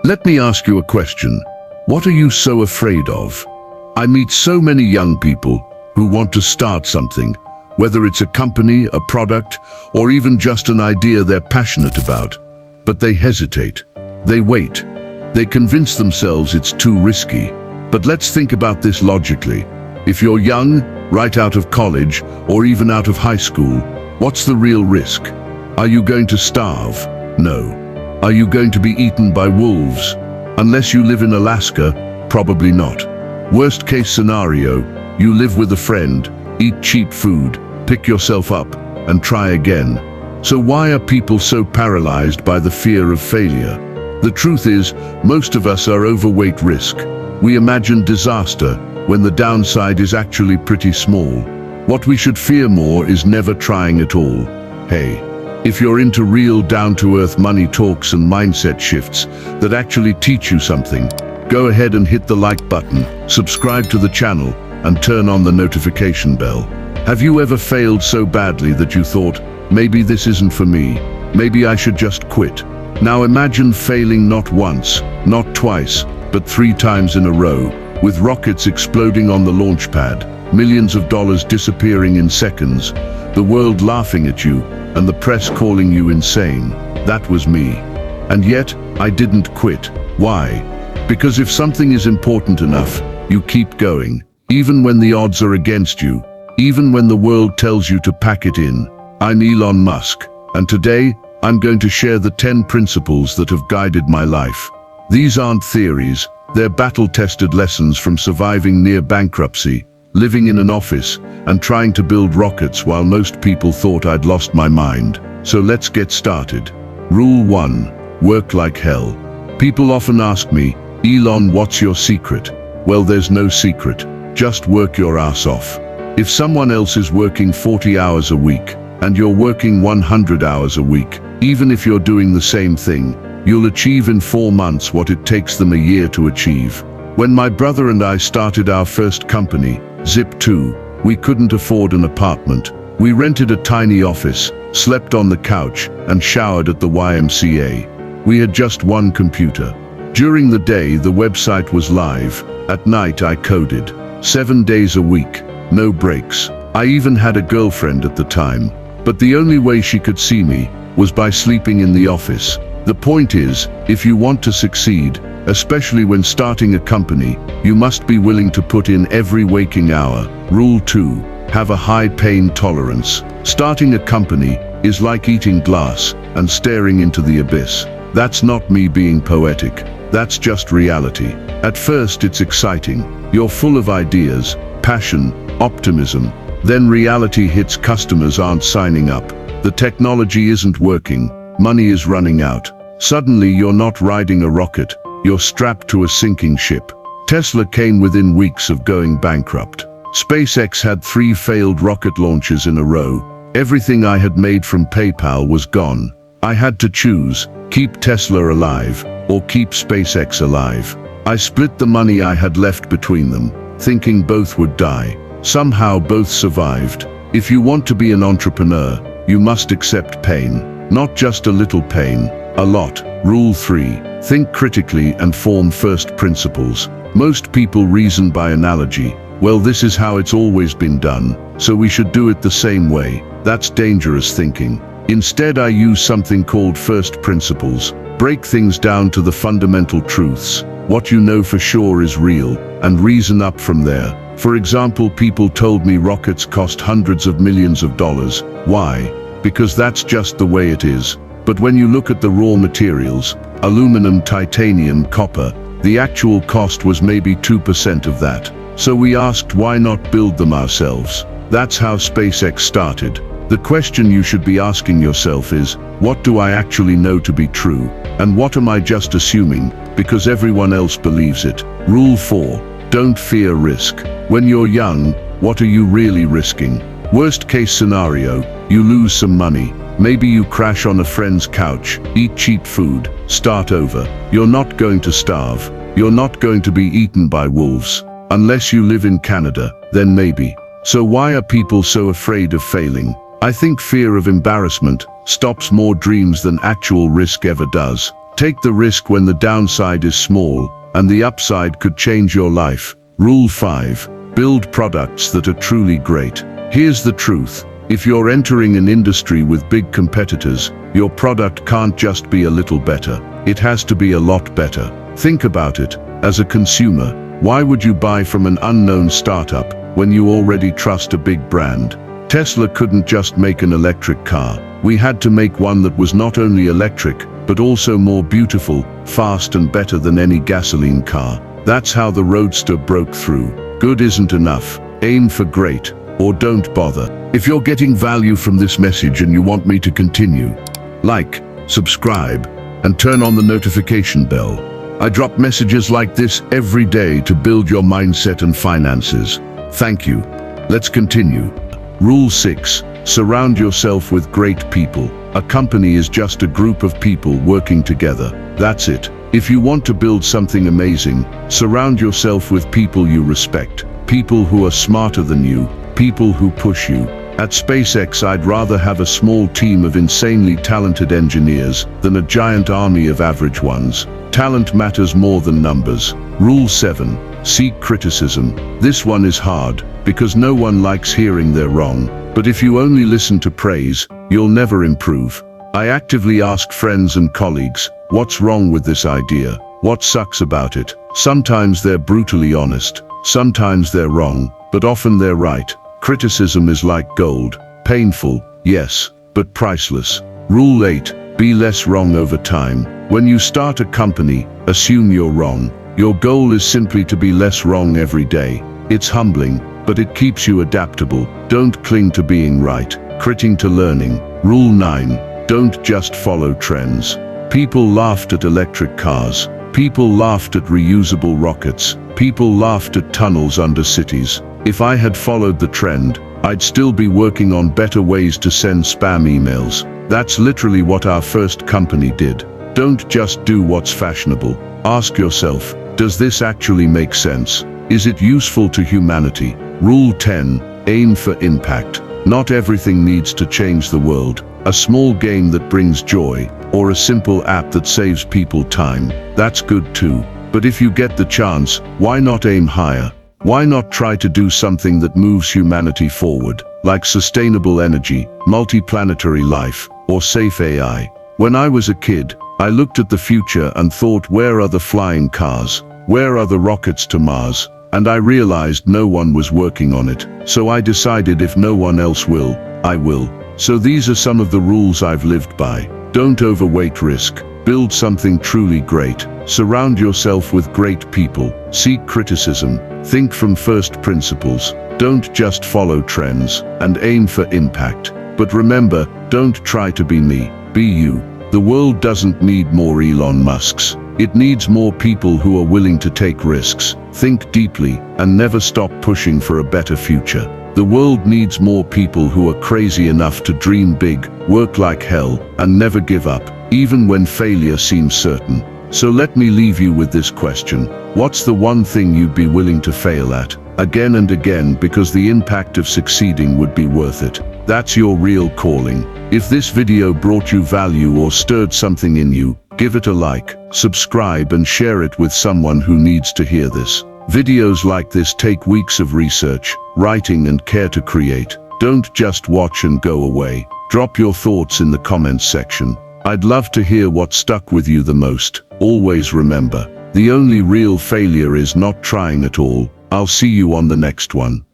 Let me ask you a question. What are you so afraid of? I meet so many young people who want to start something, whether it's a company, a product, or even just an idea they're passionate about. But they hesitate. They wait. They convince themselves it's too risky. But let's think about this logically. If you're young, right out of college, or even out of high school, what's the real risk? Are you going to starve? No. Are you going to be eaten by wolves? Unless you live in Alaska, probably not. Worst case scenario, you live with a friend, eat cheap food, pick yourself up, and try again. So why are people so paralyzed by the fear of failure? The truth is, most of us are overweight risk. We imagine disaster when the downside is actually pretty small. What we should fear more is never trying at all. Hey, if you're into real down-to-earth money talks and mindset shifts that actually teach you something, go ahead and hit the like button, subscribe to the channel, and turn on the notification bell. Have you ever failed so badly that you thought, maybe this isn't for me, maybe I should just quit? Now imagine failing not once, not twice, but 3 times in a row, with rockets exploding on the launch pad, millions of dollars disappearing in seconds, the world laughing at you, and the press calling you insane. That was me. And yet, I didn't quit. Why? Because if something is important enough, you keep going, even when the odds are against you, even when the world tells you to pack it in. I'm Elon Musk, and today, I'm going to share the 10 principles that have guided my life. These aren't theories, they're battle-tested lessons from surviving near bankruptcy, living in an office, and trying to build rockets while most people thought I'd lost my mind. So let's get started. Rule 1. Work like hell. People often ask me, Elon, what's your secret? Well, there's no secret. Just work your ass off. If someone else is working 40 hours a week, and you're working 100 hours a week, even if you're doing the same thing, you'll achieve in 4 months what it takes them a year to achieve. When my brother and I started our first company, Zip2, we couldn't afford an apartment. We rented a tiny office, slept on the couch, and showered at the YMCA. We had just one computer. During the day, the website was live. At night, I coded. 7 days a week, no breaks. I even had a girlfriend at the time, but the only way she could see me was by sleeping in the office. The point is, if you want to succeed, especially when starting a company, you must be willing to put in every waking hour. Rule 2. Have a high pain tolerance. Starting a company is like eating glass and staring into the abyss. That's not me being poetic. That's just reality. At first, it's exciting. You're full of ideas, passion, optimism. Then reality hits. Customers aren't signing up. The technology isn't working. Money is running out. Suddenly, you're not riding a rocket. You're strapped to a sinking ship. Tesla came within weeks of going bankrupt. SpaceX had 3 failed rocket launches in a row. Everything I had made from PayPal was gone. I had to choose, keep Tesla alive, or keep SpaceX alive. I split the money I had left between them, thinking both would die. Somehow both survived. If you want to be an entrepreneur, you must accept pain. Not just a little pain, a lot. Rule 3. Think critically and form first principles. Most people reason by analogy. Well, this is how it's always been done, so we should do it the same way. That's dangerous thinking. Instead, I use something called first principles. Break things down to the fundamental truths. What you know for sure is real, and reason up from there. For example, people told me rockets cost hundreds of millions of dollars. Why? Because that's just the way it is. But when you look at the raw materials, aluminum, titanium, copper, the actual cost was maybe 2% of that. So we asked, why not build them ourselves? That's how SpaceX started. The question you should be asking yourself is, what do I actually know to be true? And what am I just assuming, because everyone else believes it? Rule 4. Don't fear risk. When you're young, what are you really risking? Worst case scenario, you lose some money. Maybe you crash on a friend's couch, eat cheap food, start over. You're not going to starve. You're not going to be eaten by wolves. Unless you live in Canada, then maybe. So why are people so afraid of failing? I think fear of embarrassment stops more dreams than actual risk ever does. Take the risk when the downside is small, and the upside could change your life. Rule 5. Build products that are truly great. Here's the truth. If you're entering an industry with big competitors, your product can't just be a little better. It has to be a lot better. Think about it. As a consumer, why would you buy from an unknown startup when you already trust a big brand? Tesla couldn't just make an electric car. We had to make one that was not only electric, but also more beautiful, fast and better than any gasoline car. That's how the Roadster broke through. Good isn't enough. Aim for great, or don't bother. If you're getting value from this message and you want me to continue, like, subscribe, and turn on the notification bell. I drop messages like this every day to build your mindset and finances. Thank you. Let's continue. Rule 6. Surround yourself with great people. A company is just a group of people working together. That's it. If you want to build something amazing, surround yourself with people you respect. People who are smarter than you. People who push you. At SpaceX, I'd rather have a small team of insanely talented engineers than a giant army of average ones. Talent matters more than numbers. Rule 7. Seek criticism. This one is hard, because no one likes hearing they're wrong. But if you only listen to praise, you'll never improve. I actively ask friends and colleagues, what's wrong with this idea? What sucks about it? Sometimes they're brutally honest. Sometimes they're wrong, but often they're right. Criticism is like gold. Painful, yes, but priceless. Rule 8. Be less wrong over time. When you start a company, assume you're wrong. Your goal is simply to be less wrong every day. It's humbling, but it keeps you adaptable. Don't cling to being right. Critting to learning. Rule 9. Don't just follow trends. People laughed at electric cars. People laughed at reusable rockets. People laughed at tunnels under cities. If I had followed the trend, I'd still be working on better ways to send spam emails. That's literally what our first company did. Don't just do what's fashionable. Ask yourself, does this actually make sense? Is it useful to humanity? Rule 10. Aim for impact. Not everything needs to change the world. A small game that brings joy, or a simple app that saves people time, that's good too. But if you get the chance, why not aim higher? Why not try to do something that moves humanity forward, like sustainable energy, multiplanetary life, or safe AI? When I was a kid, I looked at the future and thought, where are the flying cars? Where are the rockets to Mars? And I realized no one was working on it. So I decided if no one else will, I will. So these are some of the rules I've lived by. Don't overweight risk. Build something truly great. Surround yourself with great people. Seek criticism. Think from first principles. Don't just follow trends, and aim for impact. But remember, don't try to be me. Be you. The world doesn't need more Elon Musks. It needs more people who are willing to take risks, think deeply, and never stop pushing for a better future. The world needs more people who are crazy enough to dream big, work like hell, and never give up, even when failure seems certain. So let me leave you with this question. What's the one thing you'd be willing to fail at, again and again, because the impact of succeeding would be worth it? That's your real calling. If this video brought you value or stirred something in you, give it a like, subscribe, and share it with someone who needs to hear this. Videos like this take weeks of research, writing, and care to create. Don't just watch and go away. Drop your thoughts in the comments section. I'd love to hear what stuck with you the most. Always remember, the only real failure is not trying at all. I'll see you on the next one.